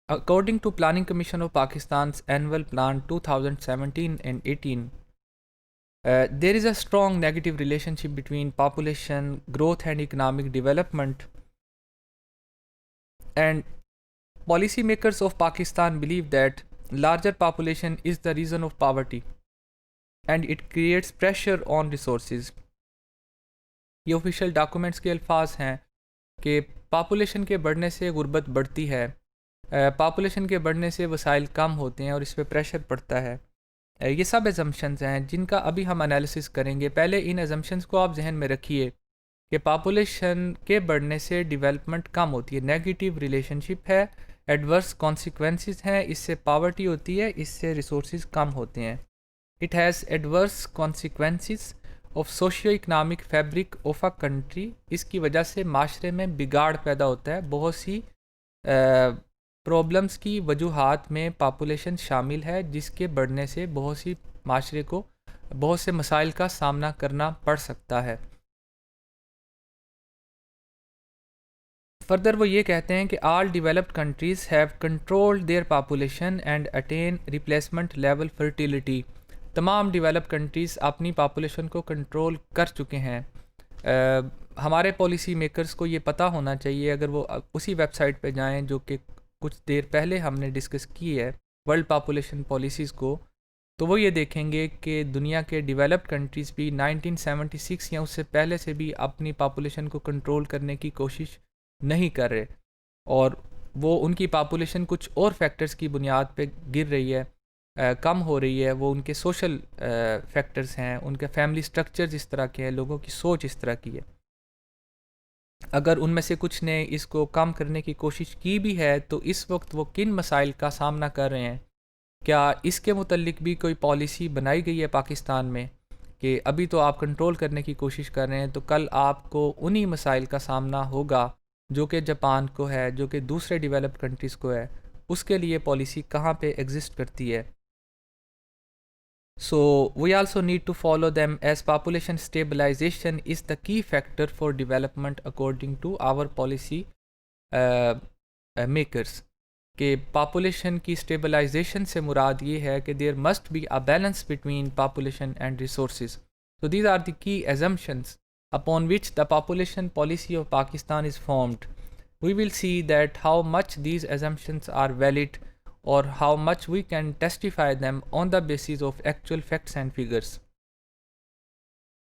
According to Planning Commission of Pakistan's Annual Plan 2017 and 18, there is a strong negative relationship between population growth and economic development. And policymakers of Pakistan believe that larger population is the reason of poverty and it creates pressure on resources. ये official documents के अल्फाज हैं कि population के बढ़ने से गुर्बत बढ़ती है, पॉपुलेशन के बढ़ने से वसाइल कम होते हैं और इस पर प्रेशर पड़ता है। ये सब एजम्पशंस हैं जिनका अभी हम एनालिसिस करेंगे। पहले इन एजम्पशंस को आप जहन में रखिए कि पॉपुलेशन के बढ़ने से डेवलपमेंट कम होती है, नेगेटिव रिलेशनशिप है, एडवर्स कॉन्सिक्वेंसेस हैं, इससे पावर्टी होती है, इससे रिसोर्स कम होते हैं। It has adverse consequences of socio economic fabric of a country. इसकी वजह से माशरे में बिगाड़ पैदा होता है। बहुत सी प्रॉब्लम्स की वजूहात में पॉपुलेशन शामिल है, जिसके बढ़ने से बहुत सी माशरे को बहुत से मसाइल का सामना करना पड़ सकता है। फर्दर वो ये कहते हैं कि all developed countries have controlled their population and attain replacement level fertility. तमाम डेवलप कंट्रीज़ अपनी पॉपुलेशन को कंट्रोल कर चुके हैं। हमारे पॉलिसी मेकर्स को ये पता होना चाहिए, अगर वो उसी वेबसाइट पे जाएं जो कि कुछ देर पहले हमने डिस्कस की है, वर्ल्ड पॉपुलेशन पॉलिसीज़ को, तो वो ये देखेंगे कि दुनिया के डेवलप्ड कंट्रीज़ भी 1976 या उससे पहले से भी अपनी पॉपुलेशन को कंट्रोल करने की कोशिश नहीं कर रहे, और वो उनकी पॉपुलेशन कुछ और फैक्टर्स की बुनियाद पे गिर रही है, कम हो रही है। वो उनके सोशल फैक्टर्स हैं, उनके फैमिली स्ट्रक्चर्स इस तरह के हैं, लोगों की सोच इस तरह की है। अगर उनमें से कुछ ने इसको कम करने की कोशिश की भी है तो इस वक्त वो किन मसाइल का सामना कर रहे हैं, क्या इसके मुतल्लिक भी कोई पॉलिसी बनाई गई है पाकिस्तान में कि अभी तो आप कंट्रोल करने की कोशिश कर रहे हैं, तो कल आपको उन्हीं मसाइल का सामना होगा जो कि जापान को है, जो कि दूसरे डेवलप्ड कंट्रीज़ को है, उसके लिए पॉलिसी कहाँ पे एग्जिस्ट करती है। So we also need to follow them, as population stabilization is the key factor for development according to our policy makers। कि population की stabilization से मुराद ये है कि there must be a balance between population and resources। So these are the key assumptions upon which the population policy of Pakistan is formed। We will see that how much these assumptions are valid or how much we can testify them on the basis of actual facts and figures।